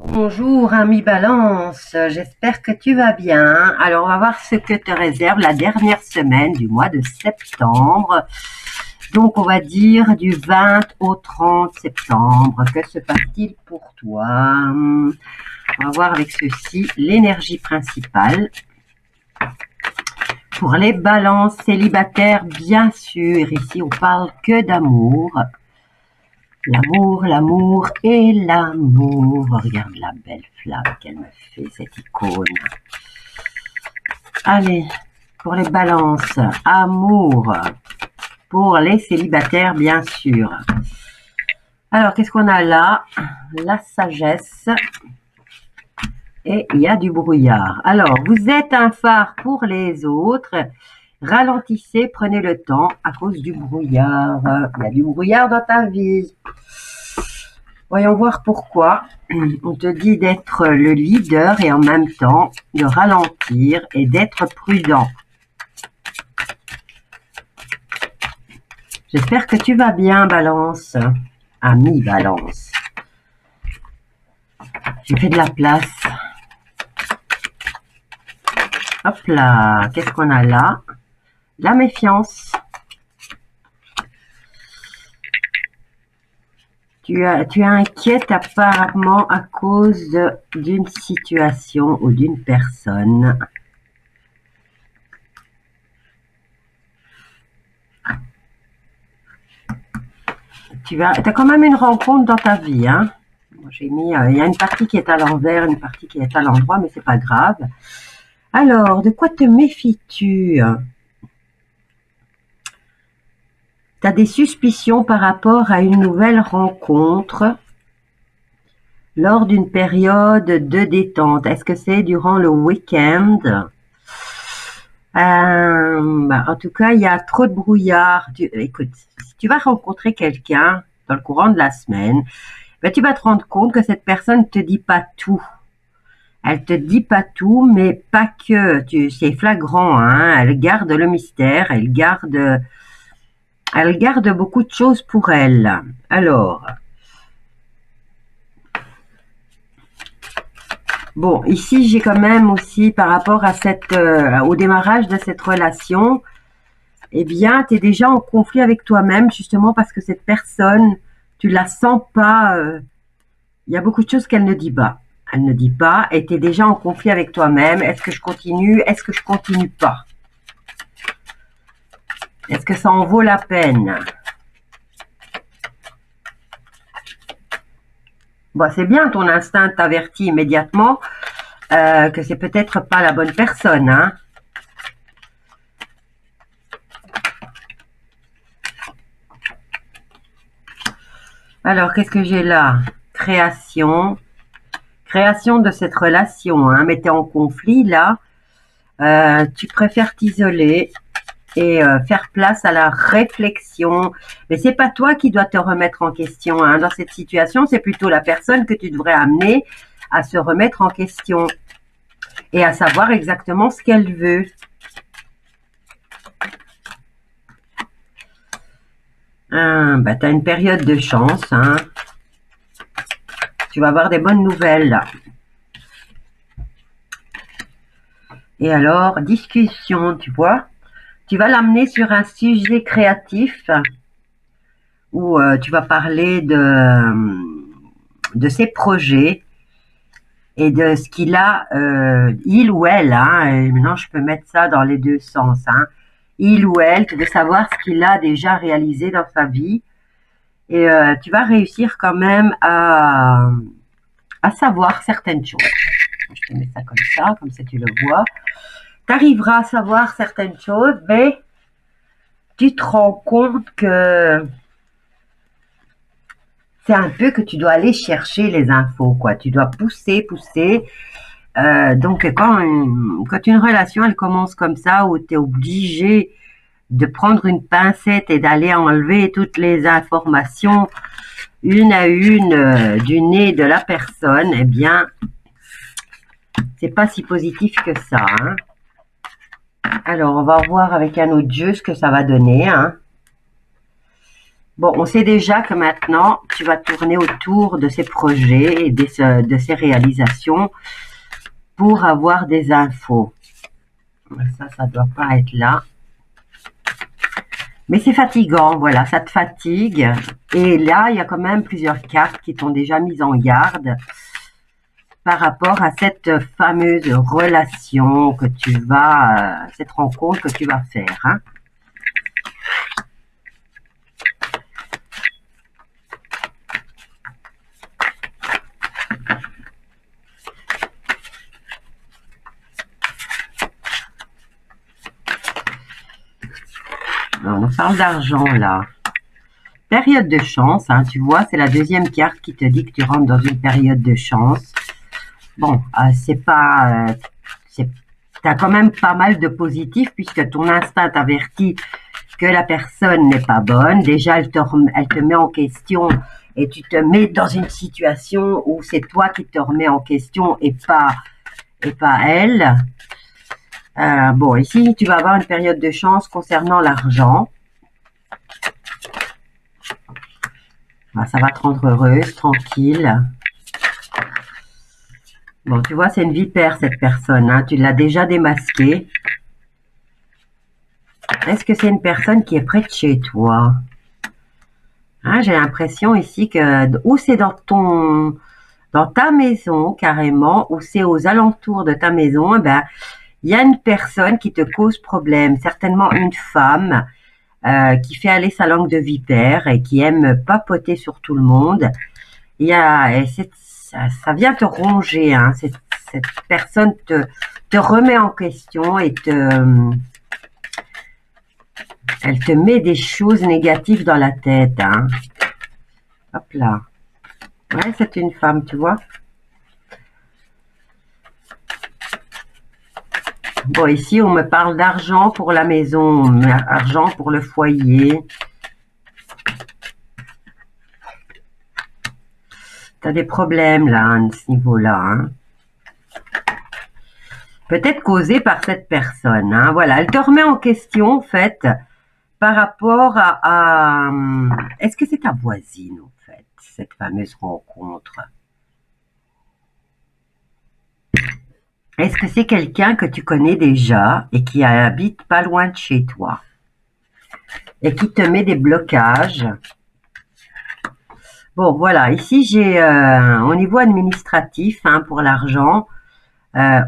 Bonjour ami Balance, j'espère que tu vas bien. Alors on va voir ce que te réserve la dernière semaine du mois de septembre. Donc on va dire du 20 au 30 septembre. Que se passe-t-il pour toi? On va voir avec ceci l'énergie principale. Pour les balances célibataires, bien sûr, ici on parle que d'amour. L'amour, l'amour et l'amour. Regarde la belle flamme qu'elle me fait, cette icône. Allez, pour les balances, amour. Pour les célibataires, bien sûr. Alors, qu'est-ce qu'on a là? La sagesse. Et il y a du brouillard. Alors, vous êtes un phare pour les autres. Ralentissez, prenez le temps à cause du brouillard. Il y a du brouillard dans ta vie. Voyons voir pourquoi. On te dit d'être le leader et en même temps de ralentir et d'être prudent. J'espère que tu vas bien, Balance. Ami Balance. J'ai fait de la place. Hop là, qu'est-ce qu'on a là? La méfiance. Tu es inquiète apparemment à cause d'une situation ou d'une personne. Tu as quand même une rencontre dans ta vie, hein? J'ai mis, il y a une partie qui est à l'envers, une partie qui est à l'endroit, mais c'est pas grave. Alors, de quoi te méfies-tu? Tu as des suspicions par rapport à une nouvelle rencontre lors d'une période de détente. Est-ce que c'est durant le week-end? En tout cas, il y a trop de brouillard. Écoute, si tu vas rencontrer quelqu'un dans le courant de la semaine, ben, tu vas te rendre compte que cette personne ne te dit pas tout. Elle te dit pas tout, mais pas que. C'est flagrant, hein. Elle garde le mystère, elle garde beaucoup de choses pour elle. Alors, bon, ici j'ai quand même aussi par rapport à au démarrage de cette relation, eh bien, tu es déjà en conflit avec toi-même justement parce que cette personne, tu la sens pas. Il y a beaucoup de choses qu'elle ne dit pas. Elle ne dit pas et tu es déjà en conflit avec toi-même. Est-ce que je continue? Est-ce que je continue pas? Est-ce que ça en vaut la peine? Bon, c'est bien, ton instinct t'avertit immédiatement que c'est peut-être pas la bonne personne, hein. Alors, qu'est-ce que j'ai là? Création. Création de cette relation, hein. Mais tu es en conflit, là. Tu préfères t'isoler et faire place à la réflexion. Mais c'est pas toi qui dois te remettre en question, hein. Dans cette situation, c'est plutôt la personne que tu devrais amener à se remettre en question et à savoir exactement ce qu'elle veut. Bah, tu as une période de chance, hein. Tu vas avoir des bonnes nouvelles là. Et alors, discussion, tu vois. Tu vas l'amener sur un sujet créatif où tu vas parler de ses projets et de ce qu'il a, il ou elle, hein, et maintenant je peux mettre ça dans les deux sens, hein, il ou elle, de savoir ce qu'il a déjà réalisé dans sa vie. Et tu vas réussir quand même à savoir certaines choses. Je te mets ça, comme ça tu le vois. Tu arriveras à savoir certaines choses, mais tu te rends compte que c'est un peu que tu dois aller chercher les infos, quoi. Tu dois pousser. Donc, quand une relation, elle commence comme ça, où tu es obligé de prendre une pincette et d'aller enlever toutes les informations une à une du nez de la personne, eh bien, c'est pas si positif que ça, hein. Alors, on va voir avec un autre jeu ce que ça va donner, hein. Bon, on sait déjà que maintenant, tu vas tourner autour de ces projets et de ces réalisations pour avoir des infos. Ça ne doit pas être là. Mais c'est fatigant, voilà, ça te fatigue. Et là, il y a quand même plusieurs cartes qui t'ont déjà mis en garde par rapport à cette fameuse relation que tu vas, cette rencontre que tu vas faire. Hein. Alors, on parle d'argent là. Période de chance, hein, tu vois, c'est la deuxième carte qui te dit que tu rentres dans une période de chance. Bon, c'est pas... t'as quand même pas mal de positifs puisque ton instinct t'avertit que la personne n'est pas bonne. Déjà, elle te met en question et tu te mets dans une situation où c'est toi qui te remets en question et pas elle. Bon, ici, tu vas avoir une période de chance concernant l'argent. Ça va te rendre heureuse, tranquille. Bon, tu vois, c'est une vipère, cette personne. Hein. Tu l'as déjà démasquée. Est-ce que c'est une personne qui est près de chez toi? Hein, j'ai l'impression ici que... Ou c'est dans ta maison, carrément, ou c'est aux alentours de ta maison, eh ben, il y a une personne qui te cause problème. Certainement une femme qui fait aller sa langue de vipère et qui aime papoter sur tout le monde. Ça vient te ronger. Hein. Cette personne te remet en question et elle te met des choses négatives dans la tête. Hein. Hop là. Ouais, c'est une femme, tu vois. Bon, ici, on me parle d'argent pour la maison, argent pour le foyer. Tu as des problèmes, là, à ce niveau-là. Hein. Peut-être causé par cette personne. Hein. Voilà, elle te remet en question, en fait, par rapport à est-ce que c'est ta voisine, en fait, cette fameuse rencontre? Est-ce que c'est quelqu'un que tu connais déjà et qui habite pas loin de chez toi et qui te met des blocages? Bon, voilà, ici j'ai au niveau administratif, hein, pour l'argent,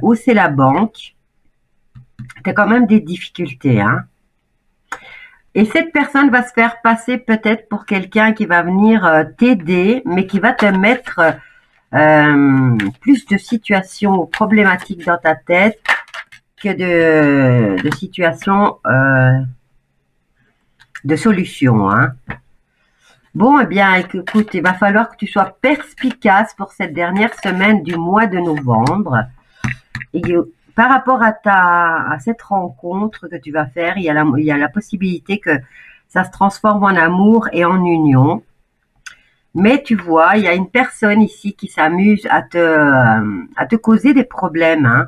où c'est la banque, tu as quand même des difficultés. Hein. Et cette personne va se faire passer peut-être pour quelqu'un qui va venir t'aider, mais qui va te mettre plus de situations problématiques dans ta tête que de situations de solutions. Hein. Bon, eh bien, écoute, il va falloir que tu sois perspicace pour cette dernière semaine du mois de novembre. Et par rapport à cette rencontre que tu vas faire, il y a la possibilité que ça se transforme en amour et en union. Mais tu vois, il y a une personne ici qui s'amuse à te causer des problèmes.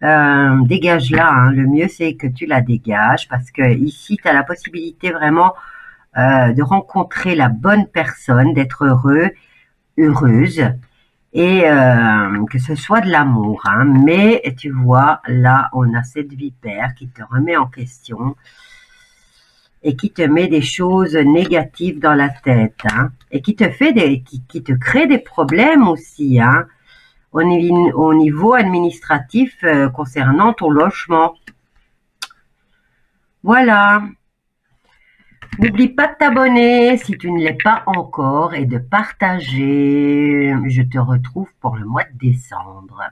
Hein. Dégage-la. Hein. Le mieux, c'est que tu la dégages parce que ici, tu as la possibilité vraiment de rencontrer la bonne personne, d'être heureuse et que ce soit de l'amour. Hein. Mais tu vois, là, on a cette vipère qui te remet en question et qui te met des choses négatives dans la tête, hein, et qui te crée des problèmes aussi, hein, au niveau administratif concernant ton logement. Voilà. N'oublie pas de t'abonner si tu ne l'es pas encore et de partager. Je te retrouve pour le mois de décembre.